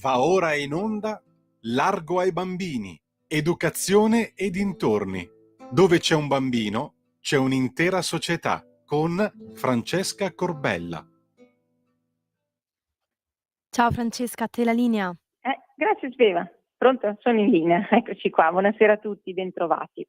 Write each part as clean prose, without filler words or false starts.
Va ora in onda Largo ai bambini, educazione e dintorni. Dove c'è un bambino, c'è un'intera società, con Francesca Corbella. Ciao Francesca, a te la linea. Grazie Sveva, pronto? Sono in linea, eccoci qua, buonasera a tutti, bentrovati.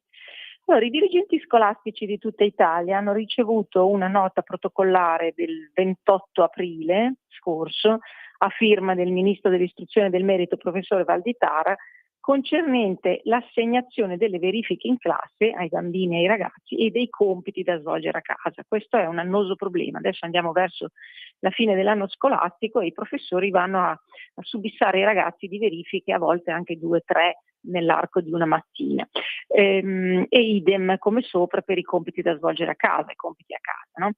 Allora, i dirigenti scolastici di tutta Italia hanno ricevuto una nota protocollare del 28 aprile scorso a firma del Ministro dell'Istruzione e del Merito, professore Valditara, concernente l'assegnazione delle verifiche in classe ai bambini e ai ragazzi e dei compiti da svolgere a casa. Questo è un annoso problema. Adesso andiamo verso la fine dell'anno scolastico e i professori vanno a subissare ai ragazzi di verifiche, a volte anche 2 o 3 nell'arco di una mattina. E idem come sopra per i compiti da svolgere a casa, i compiti a casa. No?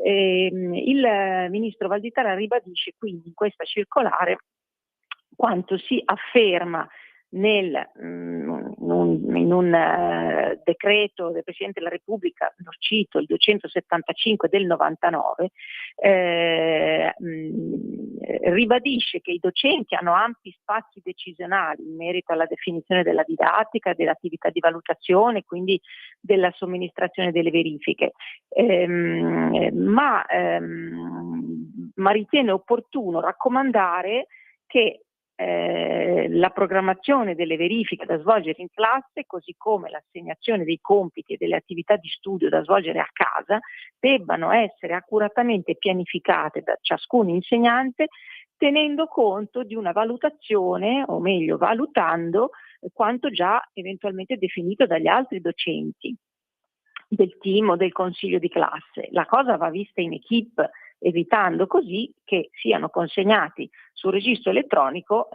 Il ministro Valditara ribadisce quindi in questa circolare quanto si afferma in un decreto del Presidente della Repubblica, lo cito, il 275 del 99, ribadisce che i docenti hanno ampi spazi decisionali in merito alla definizione della didattica, dell'attività di valutazione, quindi della somministrazione delle verifiche, ma ritiene opportuno raccomandare che la programmazione delle verifiche da svolgere in classe, così come l'assegnazione dei compiti e delle attività di studio da svolgere a casa, debbano essere accuratamente pianificate da ciascun insegnante, tenendo conto di una valutazione, o meglio valutando quanto già eventualmente definito dagli altri docenti del team o del consiglio di classe. La cosa va vista in equipe, evitando così che siano consegnati sul registro elettronico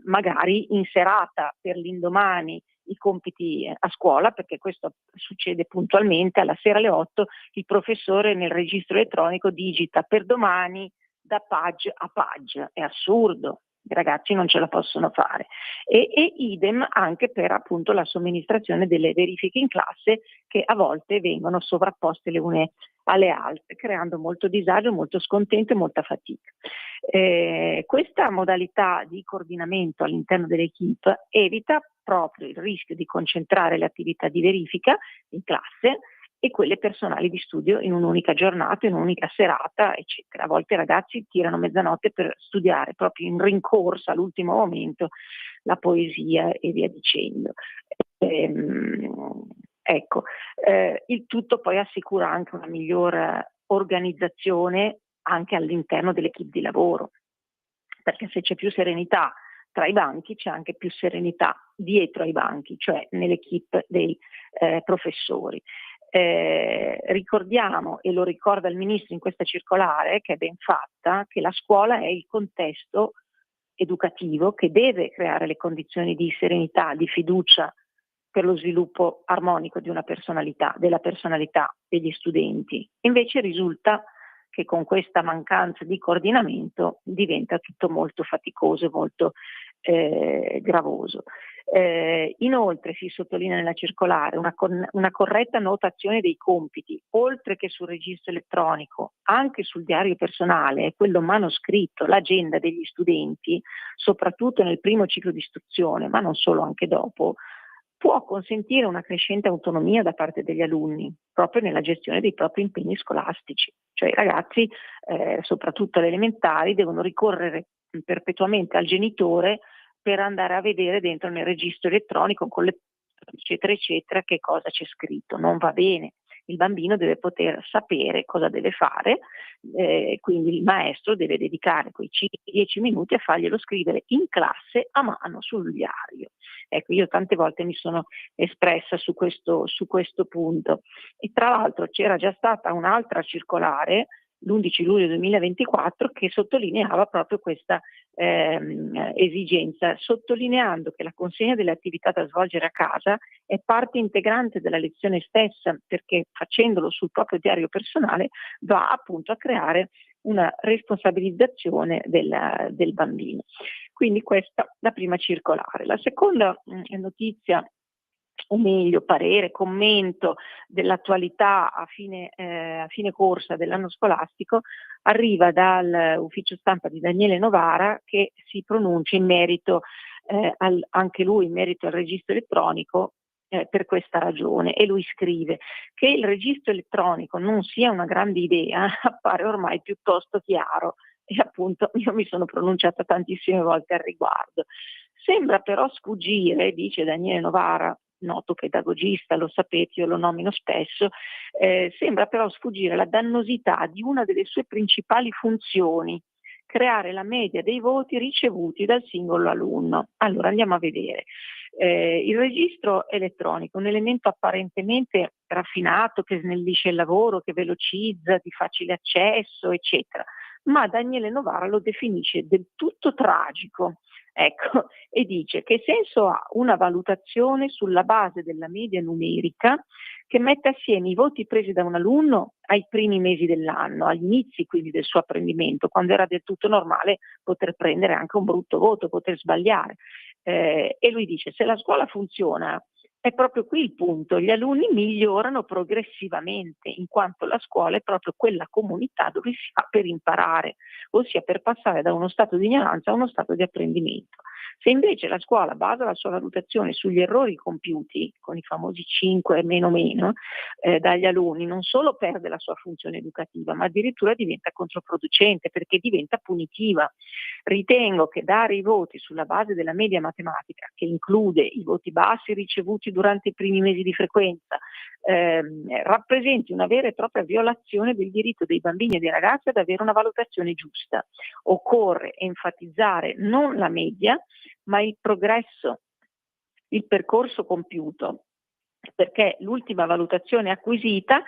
magari in serata per l'indomani i compiti a scuola, perché questo succede puntualmente, alla sera alle 8 il professore nel registro elettronico digita per domani da page a page. È assurdo, i ragazzi non ce la possono fare. E idem anche per appunto la somministrazione delle verifiche in classe, che a volte vengono sovrapposte le une alle altre, creando molto disagio, molto scontento e molta fatica. Questa modalità di coordinamento all'interno dell'equipe evita proprio il rischio di concentrare le attività di verifica in classe e quelle personali di studio in un'unica giornata, in un'unica serata, eccetera. A volte i ragazzi tirano mezzanotte per studiare proprio in rincorsa all'ultimo momento la poesia e via dicendo. Il tutto poi assicura anche una migliore organizzazione anche all'interno dell'equipe di lavoro, perché se c'è più serenità tra i banchi c'è anche più serenità dietro ai banchi, cioè nell'equipe dei professori. Ricordiamo, e lo ricorda il Ministro in questa circolare, che è ben fatta, che la scuola è il contesto educativo che deve creare le condizioni di serenità, di fiducia per lo sviluppo armonico di una personalità, della personalità degli studenti. Invece risulta che con questa mancanza di coordinamento diventa tutto molto faticoso e molto gravoso. Inoltre si sottolinea nella circolare una corretta notazione dei compiti, oltre che sul registro elettronico, anche sul diario personale, quello manoscritto, l'agenda degli studenti, soprattutto nel primo ciclo di istruzione, ma non solo, anche dopo, può consentire una crescente autonomia da parte degli alunni, proprio nella gestione dei propri impegni scolastici. Cioè i ragazzi, soprattutto alle elementari, devono ricorrere perpetuamente al genitore per andare a vedere dentro nel registro elettronico con le eccetera eccetera che cosa c'è scritto. Non va bene. Il bambino deve poter sapere cosa deve fare, quindi il maestro deve dedicare quei 10 minuti a farglielo scrivere in classe a mano sul diario. Ecco, io tante volte mi sono espressa su questo punto, e tra l'altro c'era già stata un'altra circolare l'11 luglio 2024 che sottolineava proprio questa esigenza, sottolineando che la consegna delle attività da svolgere a casa è parte integrante della lezione stessa, perché facendolo sul proprio diario personale va appunto a creare una responsabilizzazione del bambino. Quindi questa la prima circolare. La seconda notizia o meglio parere, commento dell'attualità a fine corsa dell'anno scolastico, arriva dall'ufficio stampa di Daniele Novara, che si pronuncia in merito, anche lui in merito al registro elettronico, per questa ragione, e lui scrive che il registro elettronico non sia una grande idea appare ormai piuttosto chiaro, e appunto io mi sono pronunciata tantissime volte al riguardo. Sembra però sfuggire, dice Daniele Novara, noto pedagogista, lo sapete, io lo nomino spesso, sembra però sfuggire la dannosità di una delle sue principali funzioni: creare la media dei voti ricevuti dal singolo alunno. Allora andiamo a vedere. Il registro elettronico è un elemento apparentemente raffinato, che snellisce il lavoro, che velocizza, di facile accesso, eccetera, ma Daniele Novara lo definisce del tutto tragico. Ecco, e dice: che senso ha una valutazione sulla base della media numerica che mette assieme i voti presi da un alunno ai primi mesi dell'anno, agli inizi quindi del suo apprendimento, quando era del tutto normale poter prendere anche un brutto voto, poter sbagliare. E lui dice: se la scuola funziona, è proprio qui il punto: gli alunni migliorano progressivamente, in quanto la scuola è proprio quella comunità dove si fa per imparare, ossia per passare da uno stato di ignoranza a uno stato di apprendimento. Se invece la scuola basa la sua valutazione sugli errori compiuti, con i famosi 5 meno meno, dagli alunni, non solo perde la sua funzione educativa, ma addirittura diventa controproducente, perché diventa punitiva. Ritengo che dare i voti sulla base della media matematica, che include i voti bassi ricevuti durante i primi mesi di frequenza, rappresenti una vera e propria violazione del diritto dei bambini e dei ragazzi ad avere una valutazione giusta. Occorre enfatizzare non la media, ma il progresso, il percorso compiuto, perché l'ultima valutazione acquisita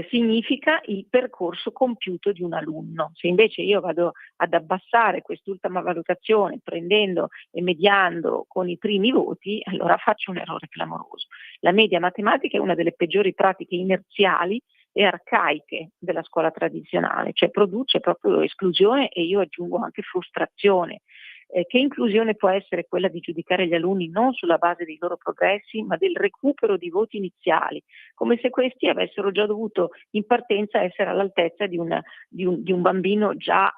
significa il percorso compiuto di un alunno. Se invece io vado ad abbassare quest'ultima valutazione prendendo e mediando con i primi voti, allora faccio un errore clamoroso. La media matematica è una delle peggiori pratiche inerziali e arcaiche della scuola tradizionale, cioè produce proprio esclusione e io aggiungo anche frustrazione. Che inclusione può essere quella di giudicare gli alunni non sulla base dei loro progressi, ma del recupero di voti iniziali, come se questi avessero già dovuto in partenza essere all'altezza di un bambino già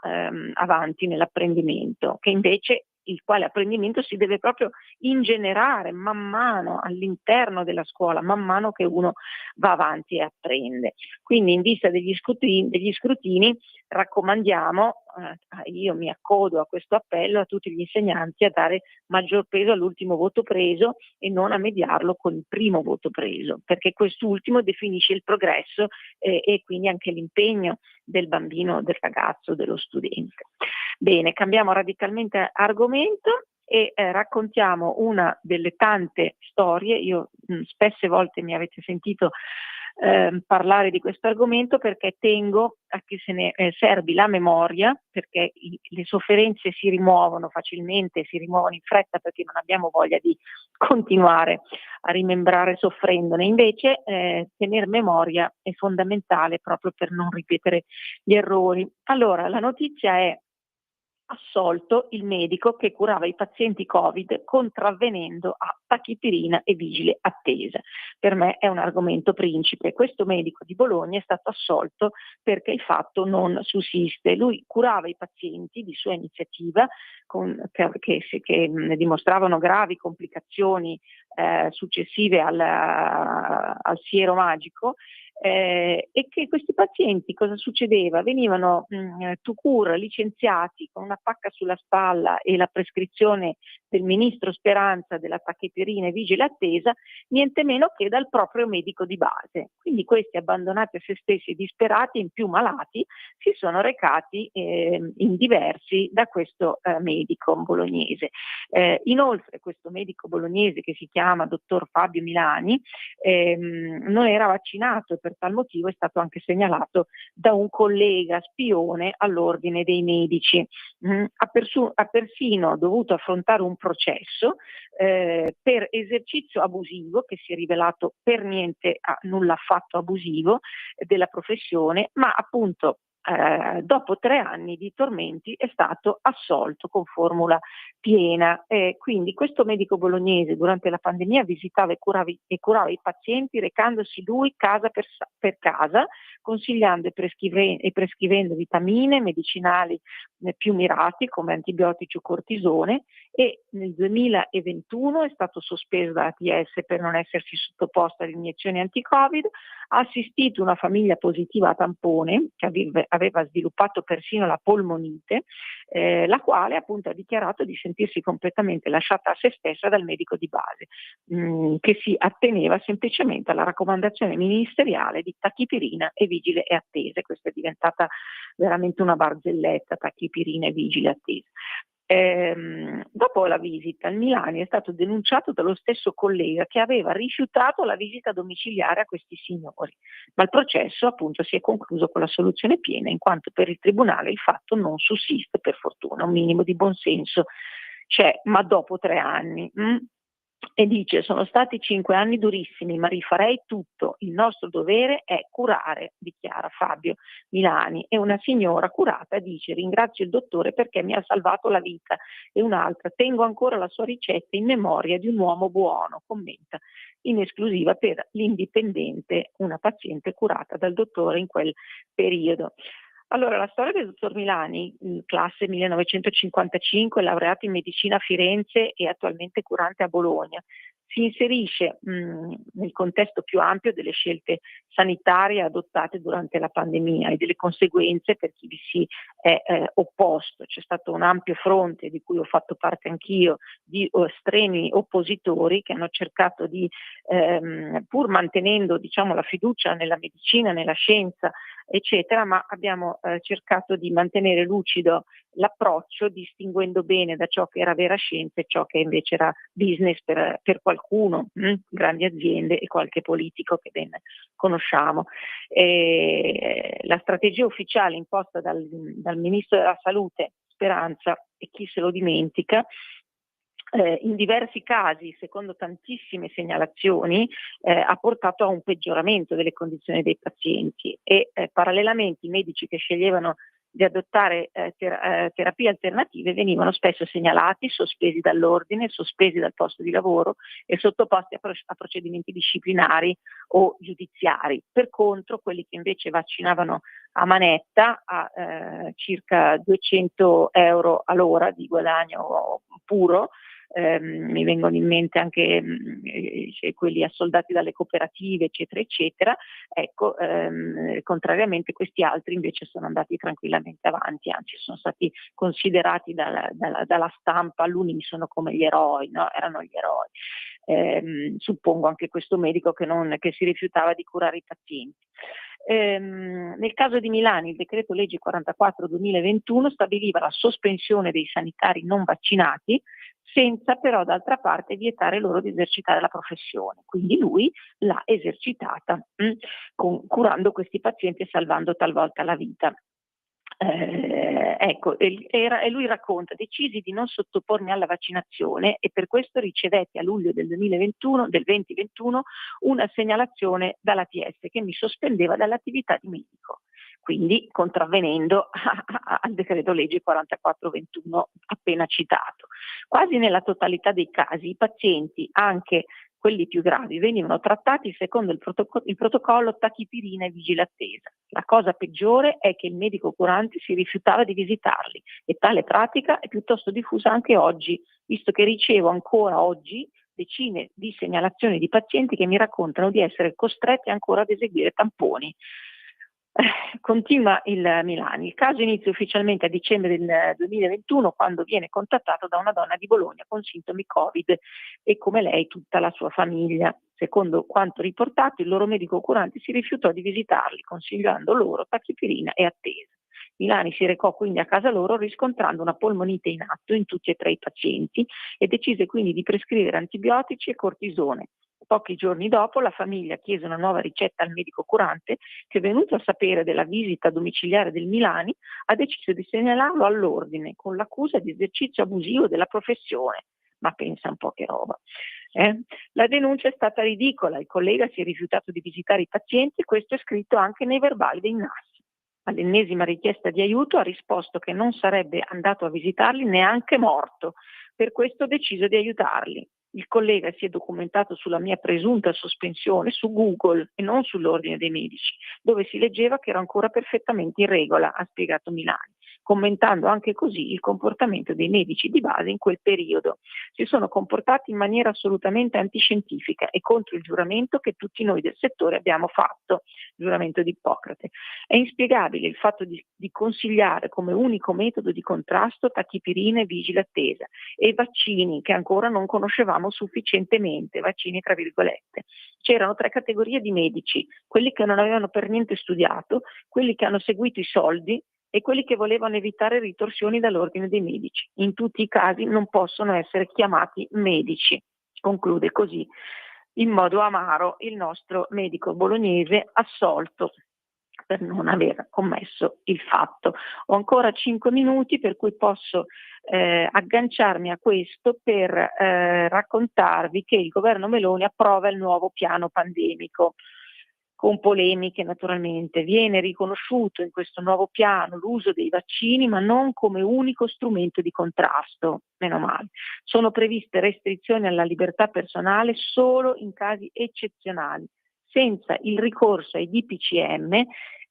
avanti nell'apprendimento, che invece il quale apprendimento si deve proprio ingenerare man mano all'interno della scuola, man mano che uno va avanti e apprende. Quindi in vista degli scrutini raccomandiamo, io mi accodo a questo appello a tutti gli insegnanti a dare maggior peso all'ultimo voto preso e non a mediarlo con il primo voto preso, perché quest'ultimo definisce il progresso e quindi anche l'impegno del bambino, del ragazzo, dello studente. Bene, cambiamo radicalmente argomento e raccontiamo una delle tante storie. Io spesse volte mi avete sentito parlare di questo argomento perché tengo a che se ne servi la memoria, perché le sofferenze si rimuovono facilmente, si rimuovono in fretta perché non abbiamo voglia di continuare a rimembrare soffrendone. Invece tener memoria è fondamentale proprio per non ripetere gli errori. Allora, la notizia è: assolto il medico che curava i pazienti Covid contravvenendo a tachipirina e vigile attesa. Per me è un argomento principe. Questo medico di Bologna è stato assolto perché il fatto non sussiste. Lui curava i pazienti di sua iniziativa che dimostravano gravi complicazioni successive al siero magico. E che questi pazienti, cosa succedeva? Venivano tout court licenziati con una pacca sulla spalla e la prescrizione del ministro Speranza della tachipirina e vigile attesa, niente meno che dal proprio medico di base. Quindi questi, abbandonati a se stessi e disperati, in più malati, si sono recati in diversi da questo medico bolognese. Inoltre questo medico bolognese, che si chiama dottor Fabio Milani, non era vaccinato e per tal motivo è stato anche segnalato da un collega spione all'ordine dei medici. Ha persino dovuto affrontare un processo per esercizio abusivo, che si è rivelato per niente nulla affatto abusivo della professione, ma appunto dopo 3 anni di tormenti è stato assolto con formula piena. Quindi questo medico bolognese durante la pandemia visitava e curava i pazienti recandosi lui casa per casa, consigliando e prescrivendo vitamine, medicinali più mirati come antibiotici o cortisone, e nel 2021 è stato sospeso dalla ATS per non essersi sottoposto alle iniezioni anti-Covid, ha assistito una famiglia positiva a tampone che aveva sviluppato persino la polmonite, la quale appunto ha dichiarato di sentirsi completamente lasciata a se stessa dal medico di base, che si atteneva semplicemente alla raccomandazione ministeriale di tachipirina e vigile e attese. Questa è diventata veramente una barzelletta, tachipirina e vigile e attese. Dopo la visita, il Milani è stato denunciato dallo stesso collega che aveva rifiutato la visita domiciliare a questi signori, ma il processo appunto si è concluso con la soluzione piena, in quanto per il tribunale il fatto non sussiste, per fortuna, un minimo di buonsenso c'è, ma dopo 3 anni. E dice: sono stati 5 anni durissimi, ma rifarei tutto, il nostro dovere è curare, dichiara Fabio Milani. E una signora curata dice: ringrazio il dottore perché mi ha salvato la vita. E un'altra: tengo ancora la sua ricetta in memoria di un uomo buono, commenta in esclusiva per l'Indipendente una paziente curata dal dottore in quel periodo. Allora, la storia del dottor Milani, classe 1955, laureato in medicina a Firenze e attualmente curante a Bologna, si inserisce nel contesto più ampio delle scelte sanitarie adottate durante la pandemia e delle conseguenze per chi vi si è opposto. C'è stato un ampio fronte, di cui ho fatto parte anch'io, di strenui oppositori che hanno cercato di, pur mantenendo diciamo, la fiducia nella medicina, nella scienza, eccetera, ma abbiamo cercato di mantenere lucido l'approccio, distinguendo bene da ciò che era vera scienza e ciò che invece era business per qualcuno, grandi aziende e qualche politico che ben conosciamo. La strategia ufficiale imposta dal Ministro della Salute, Speranza, e chi se lo dimentica, in diversi casi, secondo tantissime segnalazioni, ha portato a un peggioramento delle condizioni dei pazienti e parallelamente i medici che sceglievano di adottare terapie alternative venivano spesso segnalati, sospesi dall'ordine, sospesi dal posto di lavoro e sottoposti a procedimenti disciplinari o giudiziari. Per contro, quelli che invece vaccinavano a manetta a circa 200 euro all'ora di guadagno puro, mi vengono in mente anche quelli assoldati dalle cooperative, eccetera, eccetera. Ecco, contrariamente questi altri invece sono andati tranquillamente avanti, anzi sono stati considerati dalla stampa all'unisono come gli eroi, no? Erano gli eroi. Suppongo anche questo medico che si rifiutava di curare i pazienti. Nel caso di Milani il decreto legge 44/2021 stabiliva la sospensione dei sanitari non vaccinati, senza però d'altra parte vietare loro di esercitare la professione. Quindi lui l'ha esercitata, curando questi pazienti e salvando talvolta la vita. Ecco, e lui racconta: decisi di non sottopormi alla vaccinazione e per questo ricevetti a luglio del 2021 una segnalazione dall'ATS che mi sospendeva dall'attività di medico, quindi contravvenendo al decreto legge 44/21 appena citato. Quasi nella totalità dei casi i pazienti, anche quelli più gravi, venivano trattati secondo il protocollo tachipirina e vigile attesa. La cosa peggiore è che il medico curante si rifiutava di visitarli e tale pratica è piuttosto diffusa anche oggi, visto che ricevo ancora oggi decine di segnalazioni di pazienti che mi raccontano di essere costretti ancora ad eseguire tamponi. Continua il Milani. Il caso inizia ufficialmente a dicembre del 2021 quando viene contattato da una donna di Bologna con sintomi Covid e come lei tutta la sua famiglia. Secondo quanto riportato, il loro medico curante si rifiutò di visitarli, consigliando loro tachipirina e attesa. Milani si recò quindi a casa loro riscontrando una polmonite in atto in tutti e 3 i pazienti e decise quindi di prescrivere antibiotici e cortisone. Pochi giorni dopo la famiglia chiese una nuova ricetta al medico curante che, venuto a sapere della visita domiciliare del Milani, ha deciso di segnalarlo all'ordine con l'accusa di esercizio abusivo della professione. Ma pensa un po' che roba. La denuncia è stata ridicola, il collega si è rifiutato di visitare i pazienti e questo è scritto anche nei verbali dei NAS. All'ennesima richiesta di aiuto ha risposto che non sarebbe andato a visitarli neanche morto, Per questo ho deciso di aiutarli. Il collega si è documentato sulla mia presunta sospensione su Google e non sull'ordine dei medici, dove si leggeva che ero ancora perfettamente in regola, ha spiegato Milani, commentando anche così il comportamento dei medici di base in quel periodo. Si sono comportati in maniera assolutamente antiscientifica e contro il giuramento che tutti noi del settore abbiamo fatto, il giuramento di Ippocrate. È inspiegabile il fatto di consigliare come unico metodo di contrasto tachipirina e vigile attesa e vaccini che ancora non conoscevamo sufficientemente, vaccini tra virgolette. C'erano 3 categorie di medici, quelli che non avevano per niente studiato, quelli che hanno seguito i soldi e quelli che volevano evitare ritorsioni dall'ordine dei medici. In tutti i casi non possono essere chiamati medici. Conclude così in modo amaro il nostro medico bolognese assolto per non aver commesso il fatto. Ho ancora 5 minuti per cui posso agganciarmi a questo per raccontarvi che il governo Meloni approva il nuovo piano pandemico, con polemiche naturalmente. Viene riconosciuto in questo nuovo piano l'uso dei vaccini, ma non come unico strumento di contrasto, meno male. Sono previste restrizioni alla libertà personale solo in casi eccezionali, senza il ricorso ai DPCM,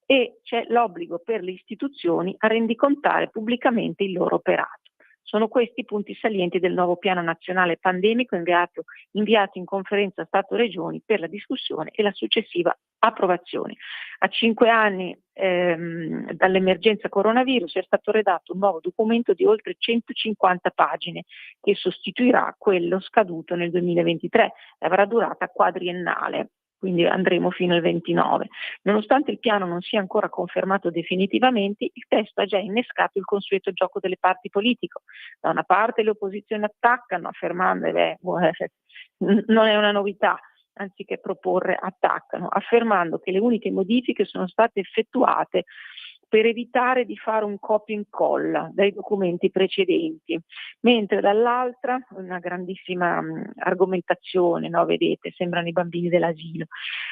e c'è l'obbligo per le istituzioni a rendicontare pubblicamente il loro operato. Sono questi i punti salienti del nuovo piano nazionale pandemico inviato in conferenza Stato-Regioni per la discussione e la successiva approvazione. A 5 anni dall'emergenza coronavirus è stato redatto un nuovo documento di oltre 150 pagine che sostituirà quello scaduto nel 2023 e avrà durata quadriennale. Quindi andremo fino al 29. Nonostante il piano non sia ancora confermato definitivamente, il testo ha già innescato il consueto gioco delle parti politiche. Da una parte le opposizioni attaccano, affermando non è una novità, anziché proporre attaccano, affermando che le uniche modifiche sono state effettuate per evitare di fare un copia e incolla dai documenti precedenti, mentre dall'altra, una grandissima argomentazione, no? Vedete, sembrano i bambini dell'asilo,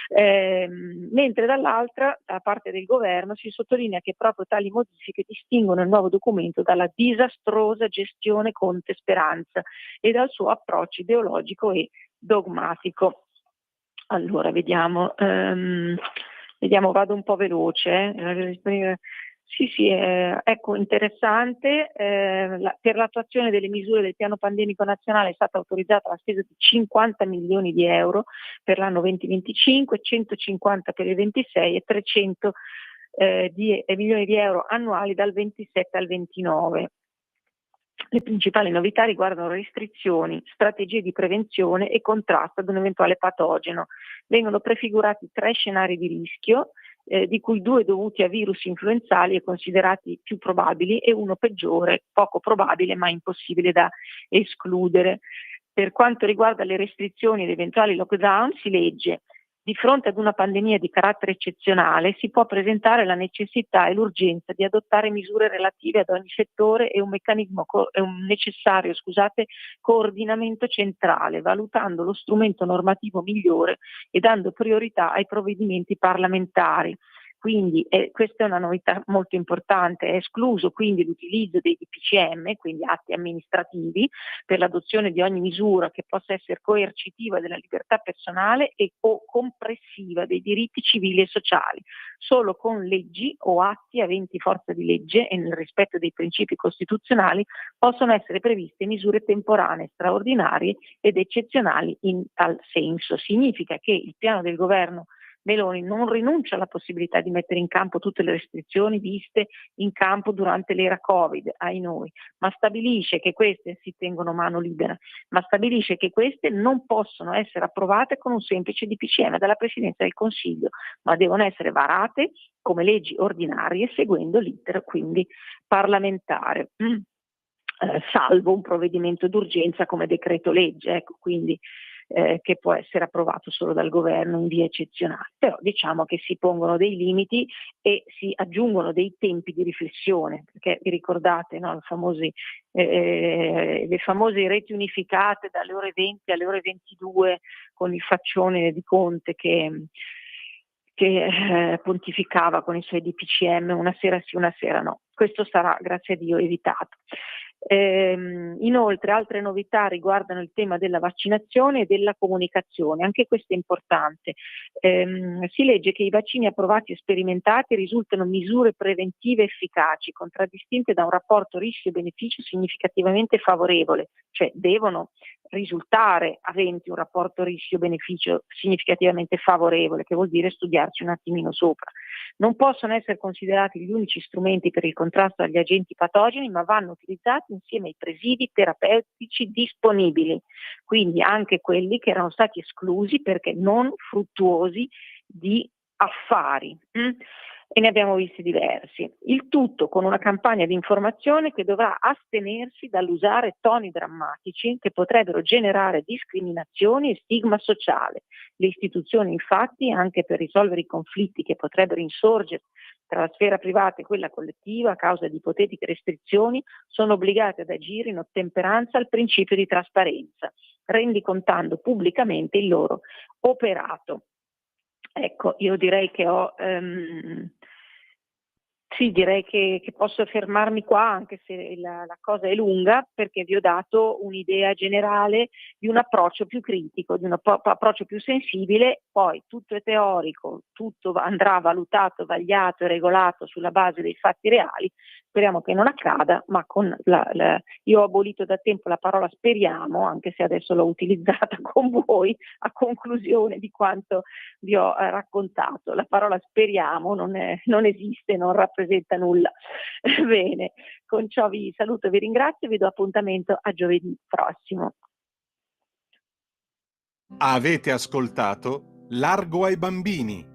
mentre dall'altra, da parte del governo, si sottolinea che proprio tali modifiche distinguono il nuovo documento dalla disastrosa gestione Conte-Speranza e dal suo approccio ideologico e dogmatico. Allora, vediamo, vado un po' veloce. Sì, ecco, interessante. Per l'attuazione delle misure del piano pandemico nazionale è stata autorizzata la spesa di 50 milioni di euro per l'anno 2025, 150 per il 26 e 300 milioni di euro annuali dal 27 al 29. Le principali novità riguardano restrizioni, strategie di prevenzione e contrasto ad un eventuale patogeno. Vengono prefigurati 3 scenari di rischio, di cui 2 dovuti a virus influenzali e considerati più probabili e uno peggiore, poco probabile ma impossibile da escludere. Per quanto riguarda le restrizioni ed eventuali lockdown, si legge: di fronte ad una pandemia di carattere eccezionale si può presentare la necessità e l'urgenza di adottare misure relative ad ogni settore e un necessario coordinamento centrale, valutando lo strumento normativo migliore e dando priorità ai provvedimenti parlamentari. Quindi questa è una novità molto importante, è escluso quindi l'utilizzo dei DPCM, quindi atti amministrativi, per l'adozione di ogni misura che possa essere coercitiva della libertà personale o compressiva dei diritti civili e sociali. Solo con leggi o atti aventi forza di legge e nel rispetto dei principi costituzionali possono essere previste misure temporanee, straordinarie ed eccezionali in tal senso. Significa che il piano del governo Meloni non rinuncia alla possibilità di mettere in campo tutte le restrizioni viste in campo durante l'era Covid, ai noi, ma stabilisce che queste si tengono mano libera, ma stabilisce che queste non possono essere approvate con un semplice DPCM dalla Presidenza del Consiglio, ma devono essere varate come leggi ordinarie seguendo l'iter quindi parlamentare. Salvo un provvedimento d'urgenza come decreto legge, ecco, quindi che può essere approvato solo dal governo in via eccezionale. Però diciamo che si pongono dei limiti e si aggiungono dei tempi di riflessione, perché vi ricordate, no, le famose reti unificate dalle ore 20 alle ore 22 con il faccione di Conte che pontificava con i suoi DPCM una sera sì, una sera no. Questo sarà, grazie a Dio, evitato. Inoltre altre novità riguardano il tema della vaccinazione e della comunicazione, anche questo è importante. Si legge che i vaccini approvati e sperimentati risultano misure preventive efficaci, contraddistinte da un rapporto rischio-beneficio significativamente favorevole, cioè devono risultare aventi un rapporto rischio-beneficio significativamente favorevole, che vuol dire studiarci un attimino sopra. Non possono essere considerati gli unici strumenti per il contrasto agli agenti patogeni, ma vanno utilizzati insieme ai presidi terapeutici disponibili, quindi anche quelli che erano stati esclusi perché non fruttuosi di affari. E ne abbiamo visti diversi. Il tutto con una campagna di informazione che dovrà astenersi dall'usare toni drammatici che potrebbero generare discriminazioni e stigma sociale. Le istituzioni, infatti, anche per risolvere i conflitti che potrebbero insorgere tra la sfera privata e quella collettiva a causa di ipotetiche restrizioni, sono obbligate ad agire in ottemperanza al principio di trasparenza, rendicontando pubblicamente il loro operato. Ecco, io direi che direi che posso fermarmi qua, anche se la cosa è lunga, perché vi ho dato un'idea generale di un approccio più critico, di un approccio più sensibile. Poi tutto è teorico, tutto andrà valutato, vagliato e regolato sulla base dei fatti reali. Speriamo che non accada, ma io ho abolito da tempo la parola speriamo, anche se adesso l'ho utilizzata con voi a conclusione di quanto vi ho raccontato. La parola speriamo non esiste, non rappresenta nulla. Bene, con ciò vi saluto, vi ringrazio e vi do appuntamento a giovedì prossimo. Avete ascoltato Largo ai bambini,